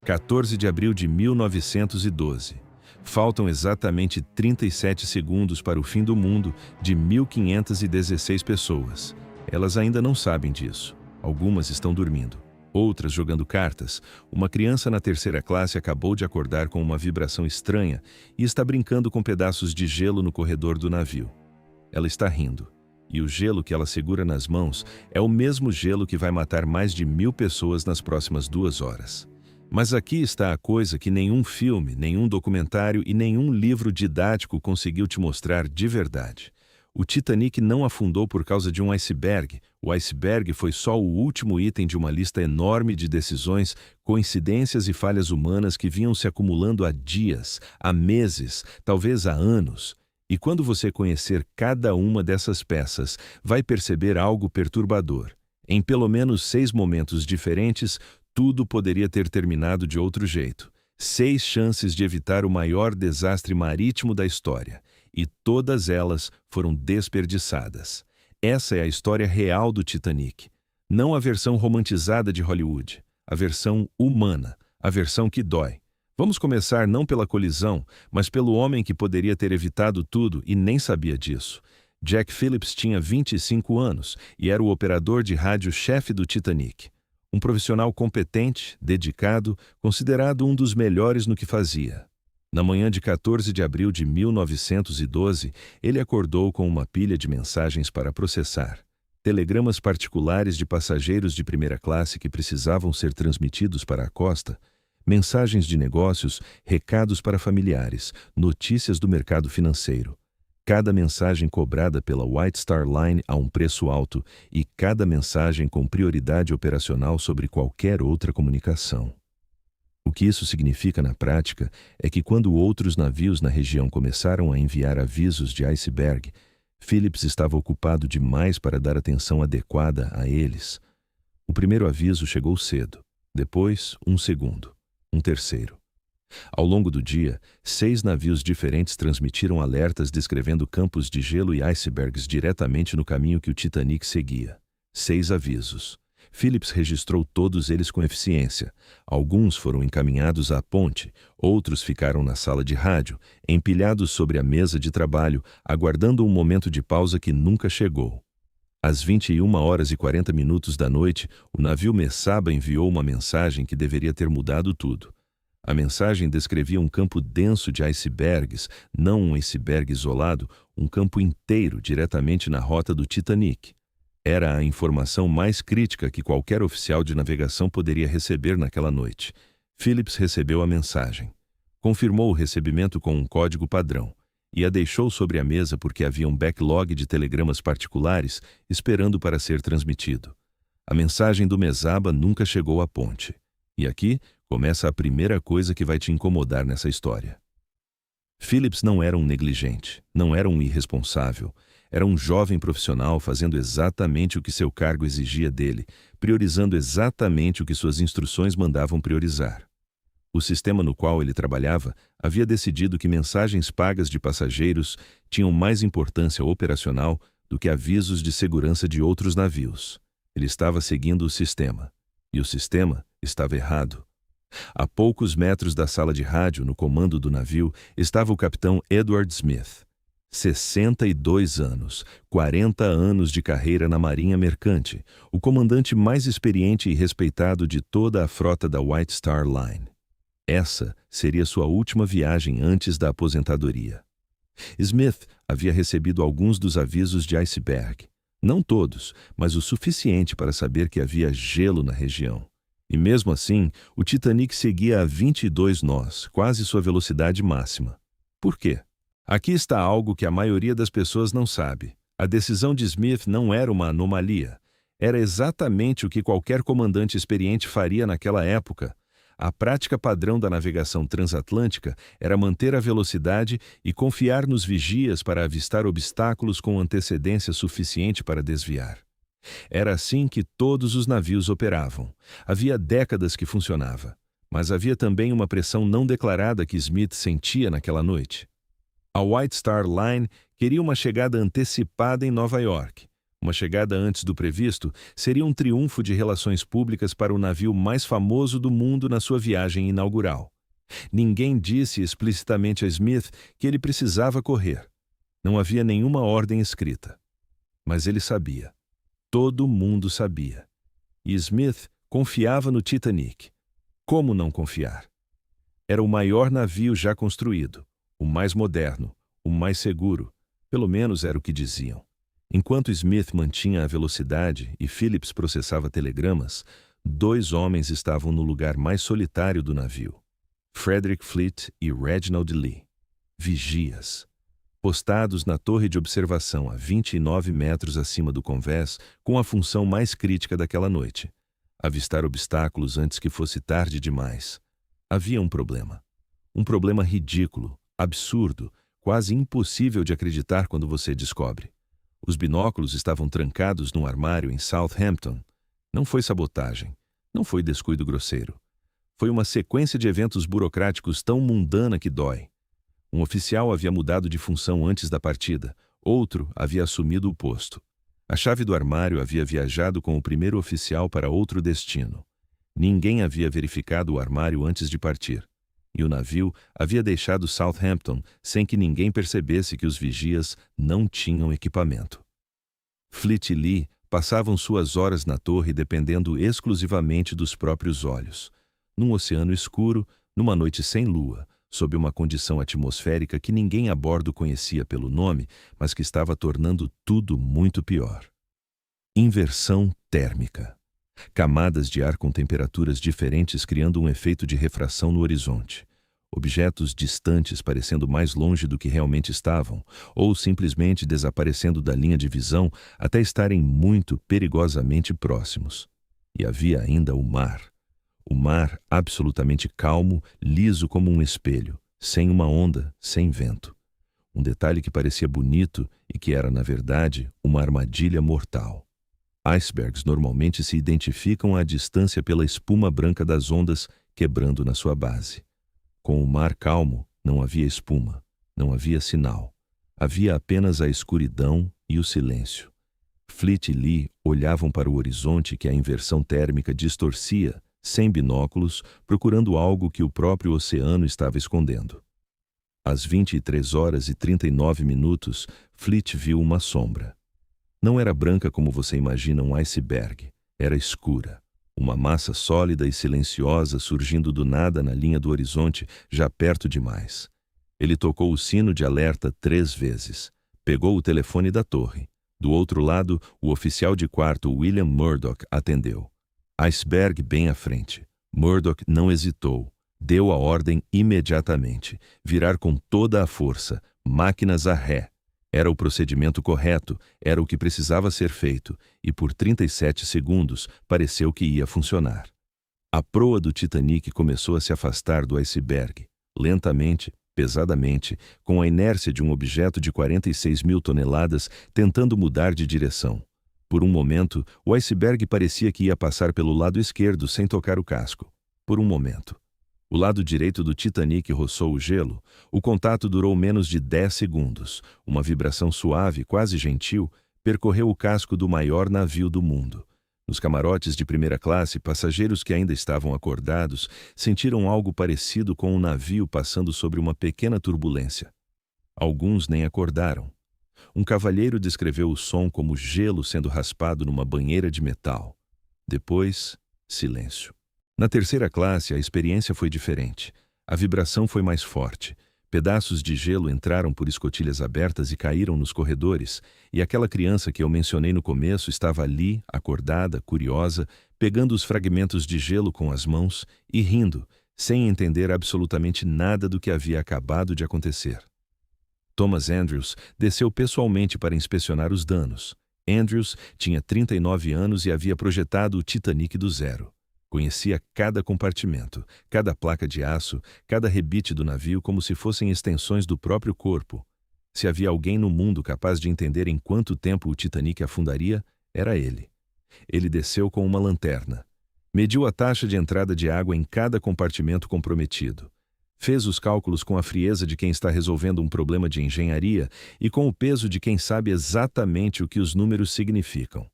14 de abril de 1912. Faltam exatamente 37 segundos para o fim do mundo de 1.516 pessoas. Elas ainda não sabem disso. Algumas estão dormindo, outras jogando cartas. Uma criança na terceira classe acabou de acordar com uma vibração estranha e está brincando com pedaços de gelo no corredor do navio. Ela está rindo. E o gelo que ela segura nas mãos é o mesmo gelo que vai matar mais de 1.000 pessoas nas próximas 2 horas. Mas aqui está a coisa que nenhum filme, nenhum documentário e nenhum livro didático conseguiu te mostrar de verdade. O Titanic não afundou por causa de um iceberg. O iceberg foi só o último item de uma lista enorme de decisões, coincidências e falhas humanas que vinham se acumulando há dias, há meses, talvez há anos. E quando você conhecer cada uma dessas peças, vai perceber algo perturbador. Em pelo menos 6 momentos diferentes, tudo poderia ter terminado de outro jeito. 6 chances de evitar o maior desastre marítimo da história. E todas elas foram desperdiçadas. Essa é a história real do Titanic. Não a versão romantizada de Hollywood. A versão humana. A versão que dói. Vamos começar não pela colisão, mas pelo homem que poderia ter evitado tudo e nem sabia disso. Jack Phillips tinha 25 anos e era o operador de rádio-chefe do Titanic. Um profissional competente, dedicado, considerado um dos melhores no que fazia. Na manhã de 14 de abril de 1912, ele acordou com uma pilha de mensagens para processar. Telegramas particulares de passageiros de primeira classe que precisavam ser transmitidos para a costa, mensagens de negócios, recados para familiares, notícias do mercado financeiro. Cada mensagem cobrada pela White Star Line a um preço alto e cada mensagem com prioridade operacional sobre qualquer outra comunicação. O que isso significa na prática é que quando outros navios na região começaram a enviar avisos de iceberg, Phillips estava ocupado demais para dar atenção adequada a eles. O primeiro aviso chegou cedo, depois um segundo. Um terceiro. Ao longo do dia, 6 navios diferentes transmitiram alertas descrevendo campos de gelo e icebergs diretamente no caminho que o Titanic seguia. 6 avisos. Phillips registrou todos eles com eficiência. Alguns foram encaminhados à ponte, outros ficaram na sala de rádio, empilhados sobre a mesa de trabalho, aguardando um momento de pausa que nunca chegou. Às 21h40 da noite, o navio Mesaba enviou uma mensagem que deveria ter mudado tudo. A mensagem descrevia um campo denso de icebergs, não um iceberg isolado, um campo inteiro diretamente na rota do Titanic. Era a informação mais crítica que qualquer oficial de navegação poderia receber naquela noite. Phillips recebeu a mensagem. Confirmou o recebimento com um código padrão. E a deixou sobre a mesa porque havia um backlog de telegramas particulares esperando para ser transmitido. A mensagem do Mesaba nunca chegou à ponte. E aqui começa a primeira coisa que vai te incomodar nessa história. Phillips não era um negligente, não era um irresponsável. Era um jovem profissional fazendo exatamente o que seu cargo exigia dele, priorizando exatamente o que suas instruções mandavam priorizar. O sistema no qual ele trabalhava havia decidido que mensagens pagas de passageiros tinham mais importância operacional do que avisos de segurança de outros navios. Ele estava seguindo o sistema. E o sistema estava errado. A poucos metros da sala de rádio, no comando do navio, estava o capitão Edward Smith. 62 anos, 40 anos de carreira na Marinha Mercante, o comandante mais experiente e respeitado de toda a frota da White Star Line. Essa seria sua última viagem antes da aposentadoria. Smith havia recebido alguns dos avisos de iceberg. Não todos, mas o suficiente para saber que havia gelo na região. E mesmo assim, o Titanic seguia a 22 nós, quase sua velocidade máxima. Por quê? Aqui está algo que a maioria das pessoas não sabe. A decisão de Smith não era uma anomalia. Era exatamente o que qualquer comandante experiente faria naquela época. A prática padrão da navegação transatlântica era manter a velocidade e confiar nos vigias para avistar obstáculos com antecedência suficiente para desviar. Era assim que todos os navios operavam. Havia décadas que funcionava, mas havia também uma pressão não declarada que Smith sentia naquela noite. A White Star Line queria uma chegada antecipada em Nova York. Uma chegada antes do previsto seria um triunfo de relações públicas para o navio mais famoso do mundo na sua viagem inaugural. Ninguém disse explicitamente a Smith que ele precisava correr. Não havia nenhuma ordem escrita. Mas ele sabia. Todo mundo sabia. E Smith confiava no Titanic. Como não confiar? Era o maior navio já construído, o mais moderno, o mais seguro, pelo menos era o que diziam. Enquanto Smith mantinha a velocidade e Phillips processava telegramas, 2 homens estavam no lugar mais solitário do navio. Frederick Fleet e Reginald Lee. Vigias. Postados na torre de observação a 29 metros acima do convés, com a função mais crítica daquela noite. Avistar obstáculos antes que fosse tarde demais. Havia um problema. Um problema ridículo, absurdo, quase impossível de acreditar quando você descobre. Os binóculos estavam trancados num armário em Southampton. Não foi sabotagem. Não foi descuido grosseiro. Foi uma sequência de eventos burocráticos tão mundana que dói. Um oficial havia mudado de função antes da partida. Outro havia assumido o posto. A chave do armário havia viajado com o primeiro oficial para outro destino. Ninguém havia verificado o armário antes de partir. E o navio havia deixado Southampton sem que ninguém percebesse que os vigias não tinham equipamento. Fleet e Lee passavam suas horas na torre dependendo exclusivamente dos próprios olhos. Num oceano escuro, numa noite sem lua, sob uma condição atmosférica que ninguém a bordo conhecia pelo nome, mas que estava tornando tudo muito pior. Inversão térmica. Camadas de ar com temperaturas diferentes criando um efeito de refração no horizonte. Objetos distantes parecendo mais longe do que realmente estavam, ou simplesmente desaparecendo da linha de visão até estarem muito perigosamente próximos. E havia ainda o mar. O mar absolutamente calmo, liso como um espelho, sem uma onda, sem vento. Um detalhe que parecia bonito e que era, na verdade, uma armadilha mortal. Icebergs normalmente se identificam à distância pela espuma branca das ondas quebrando na sua base. Com o mar calmo, não havia espuma, não havia sinal. Havia apenas a escuridão e o silêncio. Fleet e Lee olhavam para o horizonte que a inversão térmica distorcia, sem binóculos, procurando algo que o próprio oceano estava escondendo. Às 23h39, Fleet viu uma sombra. Não era branca como você imagina um iceberg, era escura. Uma massa sólida e silenciosa surgindo do nada na linha do horizonte, já perto demais. Ele tocou o sino de alerta 3 vezes. Pegou o telefone da torre. Do outro lado, o oficial de quarto William Murdoch atendeu. Iceberg bem à frente. Murdoch não hesitou. Deu a ordem imediatamente. Virar com toda a força. Máquinas a ré. Era o procedimento correto, era o que precisava ser feito, e por 37 segundos pareceu que ia funcionar. A proa do Titanic começou a se afastar do iceberg, lentamente, pesadamente, com a inércia de um objeto de 46 mil toneladas tentando mudar de direção. Por um momento, o iceberg parecia que ia passar pelo lado esquerdo sem tocar o casco. Por um momento. O lado direito do Titanic roçou o gelo. O contato durou menos de 10 segundos. Uma vibração suave, quase gentil, percorreu o casco do maior navio do mundo. Nos camarotes de primeira classe, passageiros que ainda estavam acordados sentiram algo parecido com um navio passando sobre uma pequena turbulência. Alguns nem acordaram. Um cavalheiro descreveu o som como gelo sendo raspado numa banheira de metal. Depois, silêncio. Na terceira classe, a experiência foi diferente. A vibração foi mais forte. Pedaços de gelo entraram por escotilhas abertas e caíram nos corredores, e aquela criança que eu mencionei no começo estava ali, acordada, curiosa, pegando os fragmentos de gelo com as mãos e rindo, sem entender absolutamente nada do que havia acabado de acontecer. Thomas Andrews desceu pessoalmente para inspecionar os danos. Andrews tinha 39 anos e havia projetado o Titanic do zero. Conhecia cada compartimento, cada placa de aço, cada rebite do navio como se fossem extensões do próprio corpo. Se havia alguém no mundo capaz de entender em quanto tempo o Titanic afundaria, era ele. Ele desceu com uma lanterna. Mediu a taxa de entrada de água em cada compartimento comprometido. Fez os cálculos com a frieza de quem está resolvendo um problema de engenharia e com o peso de quem sabe exatamente o que os números significam.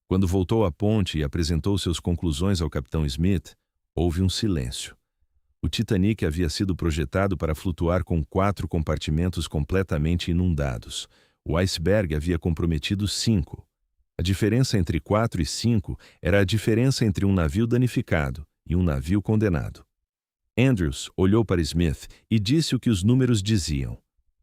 Quando voltou à ponte e apresentou suas conclusões ao capitão Smith, houve um silêncio. O Titanic havia sido projetado para flutuar com 4 compartimentos completamente inundados. O iceberg havia comprometido 5. A diferença entre 4 e 5 era a diferença entre um navio danificado e um navio condenado. Andrews olhou para Smith e disse o que os números diziam.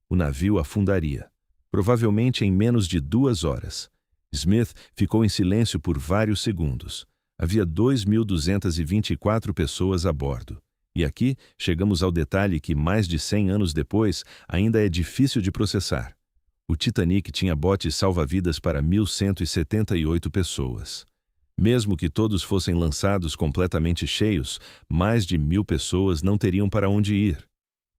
O navio afundaria, provavelmente em menos de 2 horas. Smith ficou em silêncio por vários segundos. Havia 2.224 pessoas a bordo. E aqui chegamos ao detalhe que, mais de 100 anos depois, ainda é difícil de processar. O Titanic tinha botes salva-vidas para 1.178 pessoas. Mesmo que todos fossem lançados completamente cheios, mais de 1.000 pessoas não teriam para onde ir.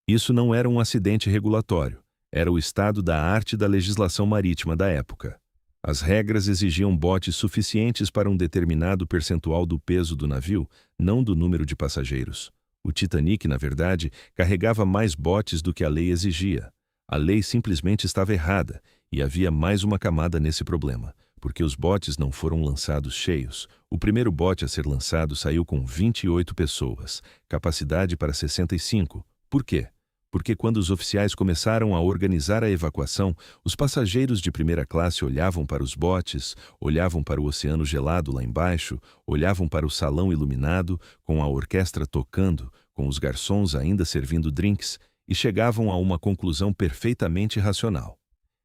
Isso não era um acidente regulatório, era o estado da arte da legislação marítima da época. As regras exigiam botes suficientes para um determinado percentual do peso do navio, não do número de passageiros. O Titanic, na verdade, carregava mais botes do que a lei exigia. A lei simplesmente estava errada, e havia mais uma camada nesse problema, porque os botes não foram lançados cheios. O primeiro bote a ser lançado saiu com 28 pessoas, capacidade para 65. Por quê? Porque quando os oficiais começaram a organizar a evacuação, os passageiros de primeira classe olhavam para os botes, olhavam para o oceano gelado lá embaixo, olhavam para o salão iluminado, com a orquestra tocando, com os garçons ainda servindo drinks, e chegavam a uma conclusão perfeitamente racional.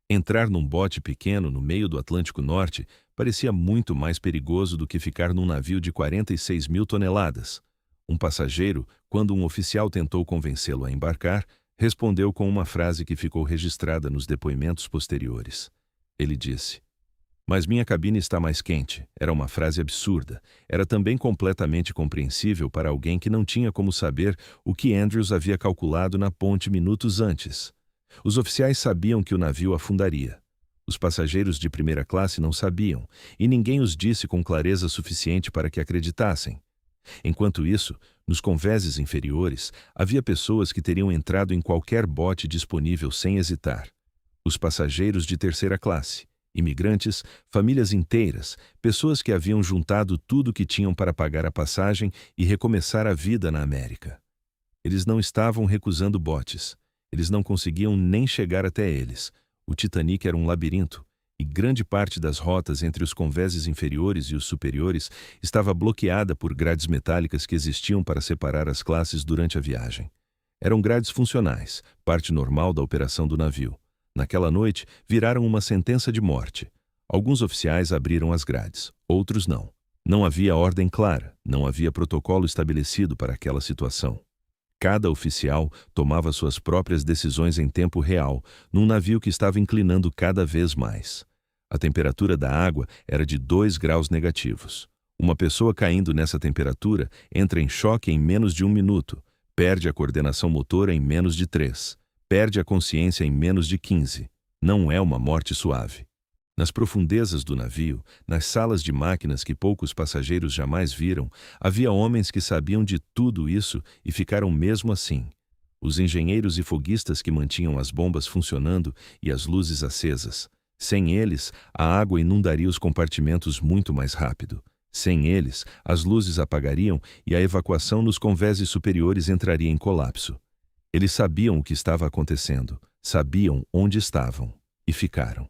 Entrar num bote pequeno no meio do Atlântico Norte parecia muito mais perigoso do que ficar num navio de 46.000 toneladas. Um passageiro, quando um oficial tentou convencê-lo a embarcar, respondeu com uma frase que ficou registrada nos depoimentos posteriores. Ele disse: "Mas minha cabine está mais quente." Era uma frase absurda. Era também completamente compreensível para alguém que não tinha como saber o que Andrews havia calculado na ponte minutos antes. Os oficiais sabiam que o navio afundaria. Os passageiros de primeira classe não sabiam, e ninguém os disse com clareza suficiente para que acreditassem. Enquanto isso, nos convéses inferiores, havia pessoas que teriam entrado em qualquer bote disponível sem hesitar. Os passageiros de terceira classe, imigrantes, famílias inteiras, pessoas que haviam juntado tudo o que tinham para pagar a passagem e recomeçar a vida na América. Eles não estavam recusando botes. Eles não conseguiam nem chegar até eles. O Titanic era um labirinto, e grande parte das rotas entre os convéses inferiores e os superiores estava bloqueada por grades metálicas que existiam para separar as classes durante a viagem. Eram grades funcionais, parte normal da operação do navio. Naquela noite, viraram uma sentença de morte. Alguns oficiais abriram as grades, outros não. Não havia ordem clara, não havia protocolo estabelecido para aquela situação. Cada oficial tomava suas próprias decisões em tempo real, num navio que estava inclinando cada vez mais. A temperatura da água era de 2 graus negativos. Uma pessoa caindo nessa temperatura entra em choque em menos de 1 minuto, perde a coordenação motora em menos de 3, perde a consciência em menos de 15. Não é uma morte suave. Nas profundezas do navio, nas salas de máquinas que poucos passageiros jamais viram, havia homens que sabiam de tudo isso e ficaram mesmo assim. Os engenheiros e foguistas que mantinham as bombas funcionando e as luzes acesas. Sem eles, a água inundaria os compartimentos muito mais rápido. Sem eles, as luzes apagariam e a evacuação nos convéses superiores entraria em colapso. Eles sabiam o que estava acontecendo, sabiam onde estavam, e ficaram.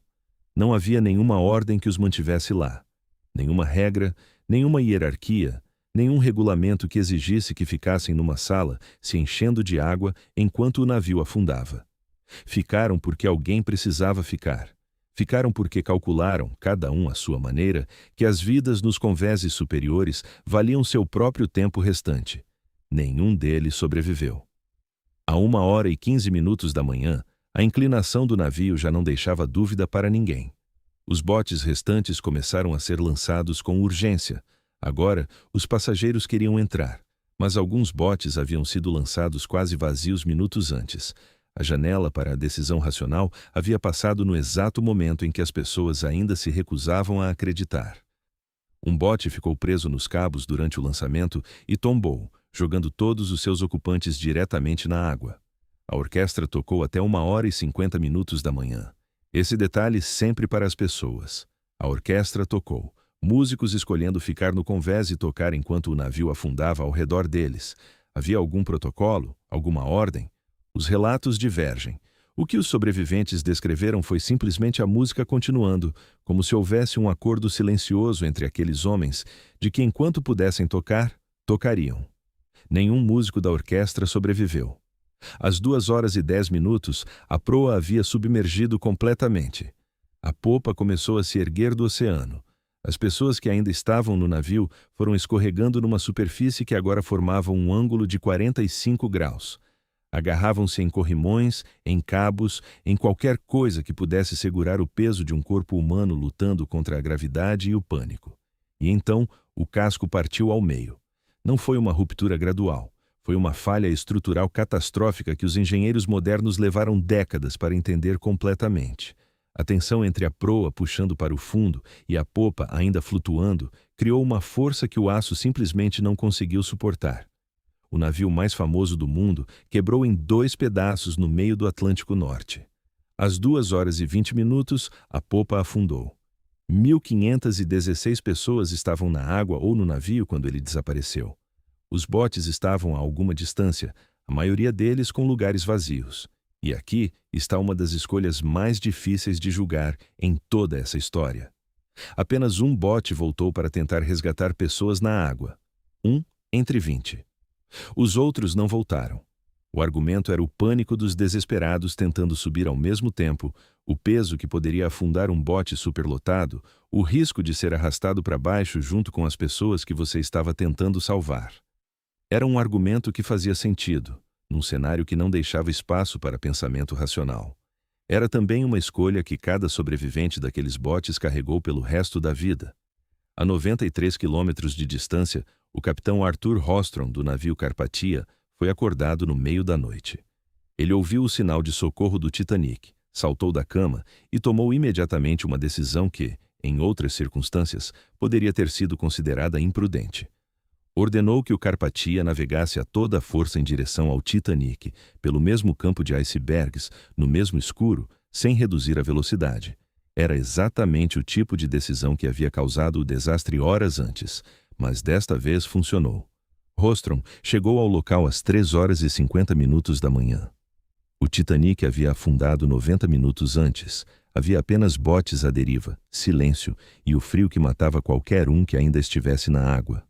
Não havia nenhuma ordem que os mantivesse lá. Nenhuma regra, nenhuma hierarquia, nenhum regulamento que exigisse que ficassem numa sala se enchendo de água enquanto o navio afundava. Ficaram porque alguém precisava ficar. Ficaram porque calcularam, cada um à sua maneira, que as vidas nos convéses superiores valiam seu próprio tempo restante. Nenhum deles sobreviveu. A 1h15 da manhã, a inclinação do navio já não deixava dúvida para ninguém. Os botes restantes começaram a ser lançados com urgência. Agora, os passageiros queriam entrar, mas alguns botes haviam sido lançados quase vazios minutos antes. A janela para a decisão racional havia passado no exato momento em que as pessoas ainda se recusavam a acreditar. Um bote ficou preso nos cabos durante o lançamento e tombou, jogando todos os seus ocupantes diretamente na água. A orquestra tocou até 1h50 da manhã. Esse detalhe sempre para as pessoas. A orquestra tocou, músicos escolhendo ficar no convés e tocar enquanto o navio afundava ao redor deles. Havia algum protocolo? Alguma ordem? Os relatos divergem. O que os sobreviventes descreveram foi simplesmente a música continuando, como se houvesse um acordo silencioso entre aqueles homens, de que enquanto pudessem tocar, tocariam. Nenhum músico da orquestra sobreviveu. Às 2h10, a proa havia submergido completamente. A popa começou a se erguer do oceano. As pessoas que ainda estavam no navio foram escorregando numa superfície que agora formava um ângulo de 45 graus. Agarravam-se em corrimões, em cabos, em qualquer coisa que pudesse segurar o peso de um corpo humano lutando contra a gravidade e o pânico. E então, o casco partiu ao meio. Não foi uma ruptura gradual. Foi uma falha estrutural catastrófica que os engenheiros modernos levaram décadas para entender completamente. A tensão entre a proa puxando para o fundo e a popa ainda flutuando criou uma força que o aço simplesmente não conseguiu suportar. O navio mais famoso do mundo quebrou em 2 pedaços no meio do Atlântico Norte. Às 2h20, a popa afundou. 1.516 pessoas estavam na água ou no navio quando ele desapareceu. Os botes estavam a alguma distância, a maioria deles com lugares vazios. E aqui está uma das escolhas mais difíceis de julgar em toda essa história. Apenas um bote voltou para tentar resgatar pessoas na água. 1 entre 20. Os outros não voltaram. O argumento era o pânico dos desesperados tentando subir ao mesmo tempo, o peso que poderia afundar um bote superlotado, o risco de ser arrastado para baixo junto com as pessoas que você estava tentando salvar. Era um argumento que fazia sentido, num cenário que não deixava espaço para pensamento racional. Era também uma escolha que cada sobrevivente daqueles botes carregou pelo resto da vida. A 93 quilômetros de distância, o capitão Arthur Rostron, do navio Carpathia, foi acordado no meio da noite. Ele ouviu o sinal de socorro do Titanic, saltou da cama e tomou imediatamente uma decisão que, em outras circunstâncias, poderia ter sido considerada imprudente. Ordenou que o Carpathia navegasse a toda a força em direção ao Titanic, pelo mesmo campo de icebergs, no mesmo escuro, sem reduzir a velocidade. Era exatamente o tipo de decisão que havia causado o desastre horas antes, mas desta vez funcionou. Rostron chegou ao local às 3h50 da manhã. O Titanic havia afundado 90 minutos antes. Havia apenas botes à deriva, silêncio e o frio que matava qualquer um que ainda estivesse na água.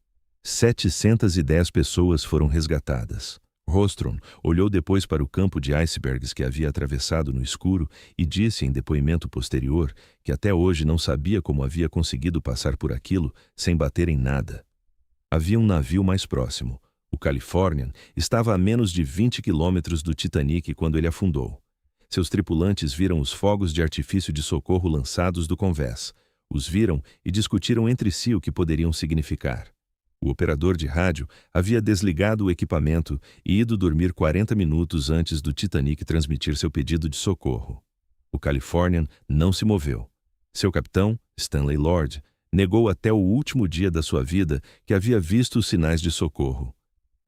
710 pessoas foram resgatadas. Rostron olhou depois para o campo de icebergs que havia atravessado no escuro e disse em depoimento posterior que até hoje não sabia como havia conseguido passar por aquilo sem bater em nada. Havia um navio mais próximo. O Californian estava a menos de 20 quilômetros do Titanic quando ele afundou. Seus tripulantes viram os fogos de artifício de socorro lançados do convés. Os viram e discutiram entre si o que poderiam significar. O operador de rádio havia desligado o equipamento e ido dormir 40 minutos antes do Titanic transmitir seu pedido de socorro. O Californian não se moveu. Seu capitão, Stanley Lord, negou até o último dia da sua vida que havia visto os sinais de socorro.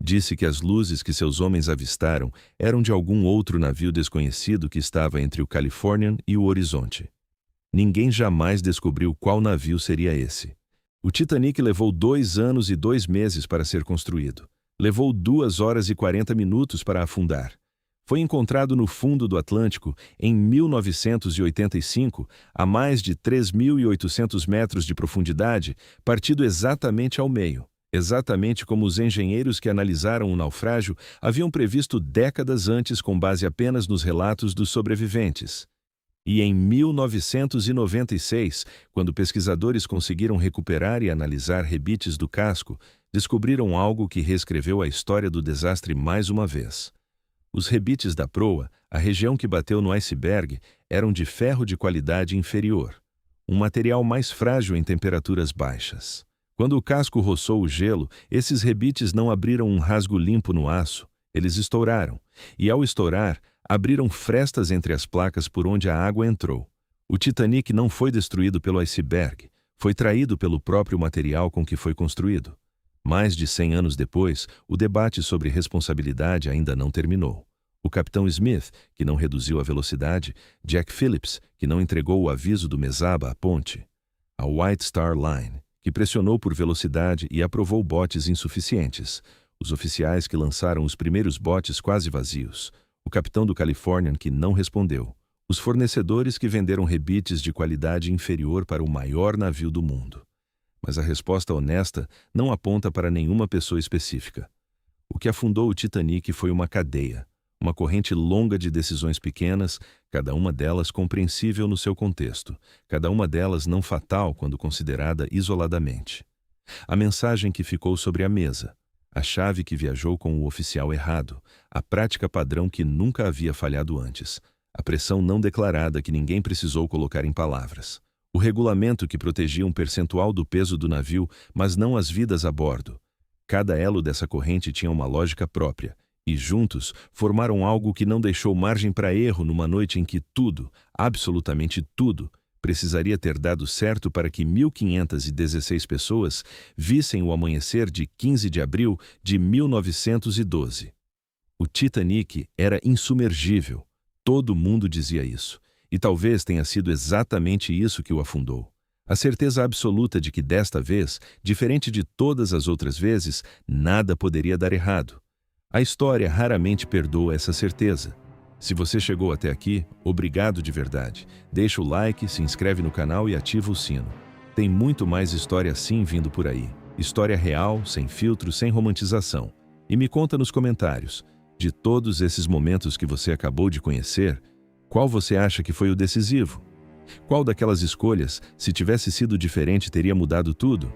Disse que as luzes que seus homens avistaram eram de algum outro navio desconhecido que estava entre o Californian e o horizonte. Ninguém jamais descobriu qual navio seria esse. O Titanic levou 2 anos e 2 meses para ser construído. Levou 2h40 para afundar. Foi encontrado no fundo do Atlântico em 1985, a mais de 3.800 metros de profundidade, partido exatamente ao meio. Exatamente como os engenheiros que analisaram o naufrágio haviam previsto décadas antes com base apenas nos relatos dos sobreviventes. E em 1996, quando pesquisadores conseguiram recuperar e analisar rebites do casco, descobriram algo que reescreveu a história do desastre mais uma vez. Os rebites da proa, a região que bateu no iceberg, eram de ferro de qualidade inferior, um material mais frágil em temperaturas baixas. Quando o casco roçou o gelo, esses rebites não abriram um rasgo limpo no aço, eles estouraram, e ao estourar, abriram frestas entre as placas por onde a água entrou. O Titanic não foi destruído pelo iceberg, foi traído pelo próprio material com que foi construído. Mais de 100 anos depois, o debate sobre responsabilidade ainda não terminou. O capitão Smith, que não reduziu a velocidade, Jack Phillips, que não entregou o aviso do Mesaba à ponte, a White Star Line, que pressionou por velocidade e aprovou botes insuficientes, os oficiais que lançaram os primeiros botes quase vazios, o capitão do Californian que não respondeu, os fornecedores que venderam rebites de qualidade inferior para o maior navio do mundo. Mas a resposta honesta não aponta para nenhuma pessoa específica. O que afundou o Titanic foi uma cadeia, uma corrente longa de decisões pequenas, cada uma delas compreensível no seu contexto, cada uma delas não fatal quando considerada isoladamente. A mensagem que ficou sobre a mesa, a chave que viajou com o oficial errado, a prática padrão que nunca havia falhado antes, a pressão não declarada que ninguém precisou colocar em palavras, o regulamento que protegia um percentual do peso do navio, mas não as vidas a bordo. Cada elo dessa corrente tinha uma lógica própria, e juntos formaram algo que não deixou margem para erro numa noite em que tudo, absolutamente tudo, precisaria ter dado certo para que 1.516 pessoas vissem o amanhecer de 15 de abril de 1912. O Titanic era insubmergível. Todo mundo dizia isso. E talvez tenha sido exatamente isso que o afundou. A certeza absoluta de que desta vez, diferente de todas as outras vezes, nada poderia dar errado. A história raramente perdoa essa certeza. Se você chegou até aqui, obrigado de verdade. Deixa o like, se inscreve no canal e ativa o sino. Tem muito mais história assim vindo por aí. História real, sem filtro, sem romantização. E me conta nos comentários, de todos esses momentos que você acabou de conhecer, qual você acha que foi o decisivo? Qual daquelas escolhas, se tivesse sido diferente, teria mudado tudo?